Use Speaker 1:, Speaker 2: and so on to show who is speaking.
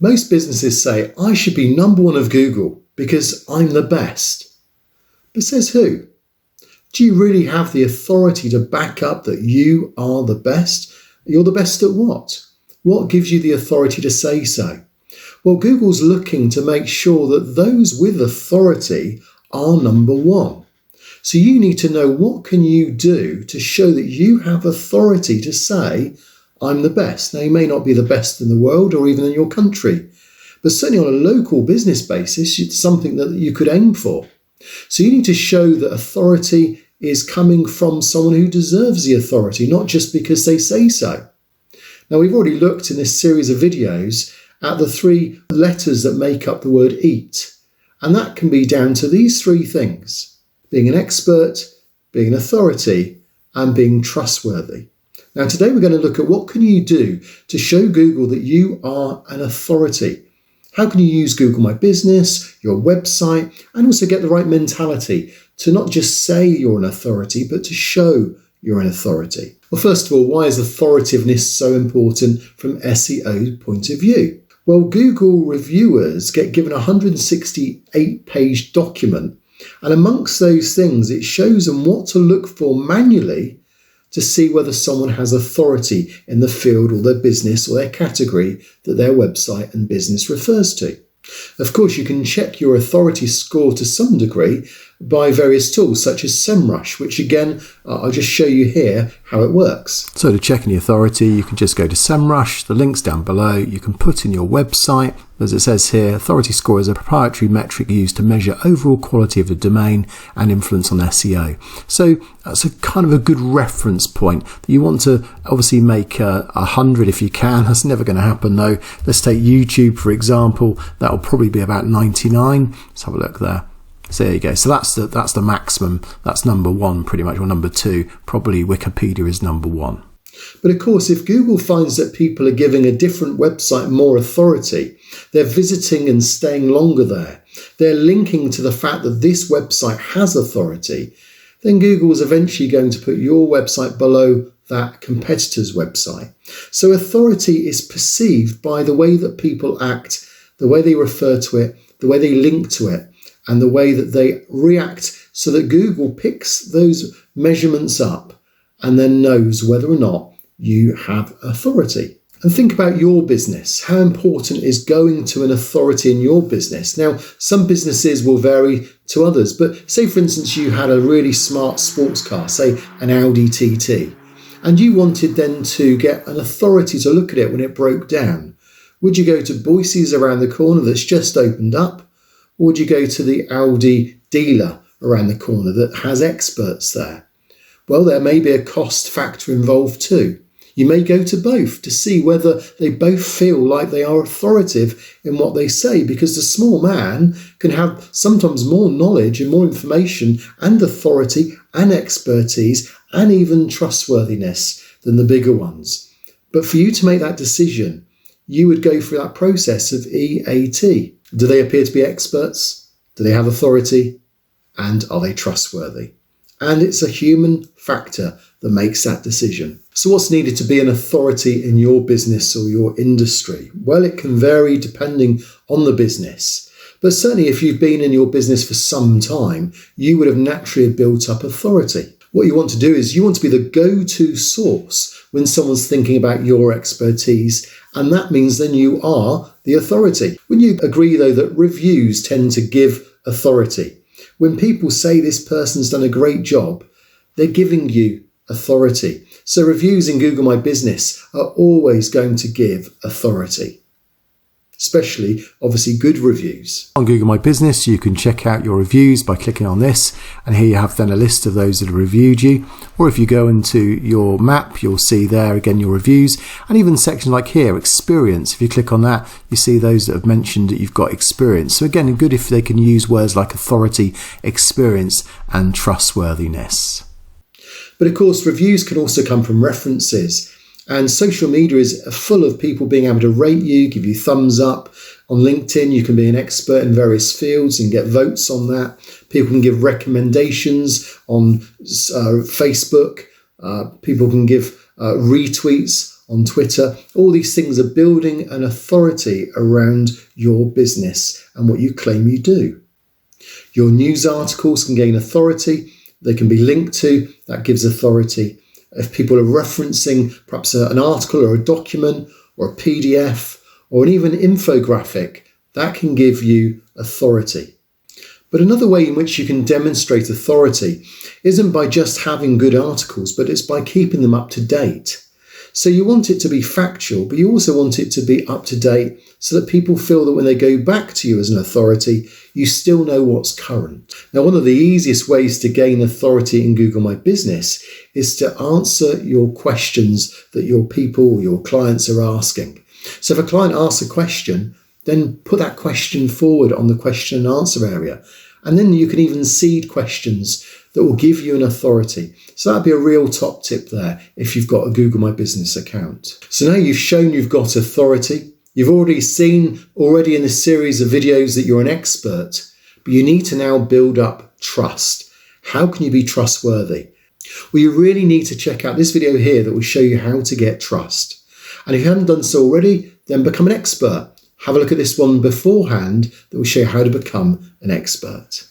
Speaker 1: Most businesses say, I should be number one of Google because I'm the best. But says who? Do you really have the authority to back up that you are the best? You're the best at what? What gives you the authority to say so? Well, Google's looking to make sure that those with authority are number one. So you need to know, what can you do to show that you have authority to say, I'm the best? Now, you may not be the best in the world or even in your country, but certainly on a local business basis, it's something that you could aim for. So you need to show that authority is coming from someone who deserves the authority, not just because they say so. Now, we've already looked in this series of videos at the 3 letters that make up the word eat. And that can be down to these 3 things: being an expert, being an authority, and being trustworthy. Now, today we're going to look at what can you do to show Google that you are an authority. How can you use Google My Business, your website, and also get the right mentality to not just say you're an authority, but to show you're an authority? Well, first of all, why is authoritativeness so important from SEO point of view? Well, Google reviewers get given a 168-page document, and amongst those things, it shows them what to look for manually to see whether someone has authority in the field or their business or their category that their website and business refers to. Of course, you can check your authority score to some degree by various tools such as SEMRUSH, which again, I'll just show you here how it works. So to check any authority, you can just go to SEMRUSH, the link's down below. You can put in your website. As it says here, authority score is a proprietary metric used to measure overall quality of a domain and influence on SEO. So that's a kind of a good reference point. You want to obviously make 100 if you can. That's never going to happen though. Let's take YouTube for example. That'll probably be about 99. Let's have a look there. So there you go. So that's the maximum. That's number 1 pretty much, or number 2. Probably Wikipedia is number 1. But of course, if Google finds that people are giving a different website more authority, they're visiting and staying longer there, they're linking to the fact that this website has authority, then Google is eventually going to put your website below that competitor's website. So authority is perceived by the way that people act, the way they refer to it, the way they link to it, and the way that they react, so that Google picks those measurements up and then knows whether or not you have authority. And think about your business. How important is going to an authority in your business? Now, some businesses will vary to others, but say for instance you had a really smart sports car, say an Audi TT, and you wanted then to get an authority to look at it when it broke down. Would you go to Boise's around the corner that's just opened up? Or would you go to the Audi dealer around the corner that has experts there? Well, there may be a cost factor involved too. You may go to both to see whether they both feel like they are authoritative in what they say, because the small man can have sometimes more knowledge and more information and authority and expertise and even trustworthiness than the bigger ones. But for you to make that decision, you would go through that process of EAT. Do they appear to be experts? Do they have authority? And are they trustworthy? And it's a human factor that makes that decision. So what's needed to be an authority in your business or your industry? Well, it can vary depending on the business. But certainly if you've been in your business for some time, you would have naturally built up authority. What you want to do is you want to be the go-to source when someone's thinking about your expertise, and that means then you are the authority. When you agree, though, that reviews tend to give authority, when people say this person's done a great job, they're giving you authority. So reviews in Google My Business are always going to give authority, especially obviously good reviews. On Google My Business, you can check out your reviews by clicking on this, and here you have then a list of those that have reviewed you. Or if you go into your map, you'll see there again your reviews, and even sections like here, experience. If you click on that, you see those that have mentioned that you've got experience. So again, good if they can use words like authority, experience, and trustworthiness. But of course, reviews can also come from references. And social media is full of people being able to rate you, give you thumbs up. On LinkedIn, you can be an expert in various fields and get votes on that. People can give recommendations on Facebook. People can give retweets on Twitter. All these things are building an authority around your business and what you claim you do. Your news articles can gain authority. They can be linked to. That gives authority. If people are referencing perhaps an article or a document or a PDF or even an infographic, that can give you authority. But another way in which you can demonstrate authority isn't by just having good articles, but it's by keeping them up to date. So you want it to be factual, but you also want it to be up to date so that people feel that when they go back to you as an authority, you still know what's current. Now, one of the easiest ways to gain authority in Google My Business is to answer your questions that your people or your clients are asking. So if a client asks a question, then put that question forward on the question and answer area. And then you can even seed questions that will give you an authority. So that'd be a real top tip there if you've got a Google My Business account. So now you've shown you've got authority. You've already seen in this series of videos that you're an expert, but you need to now build up trust. How can you be trustworthy? Well, you really need to check out this video here that will show you how to get trust. And if you haven't done so already, then become an expert. Have a look at this one beforehand that will show you how to become an expert.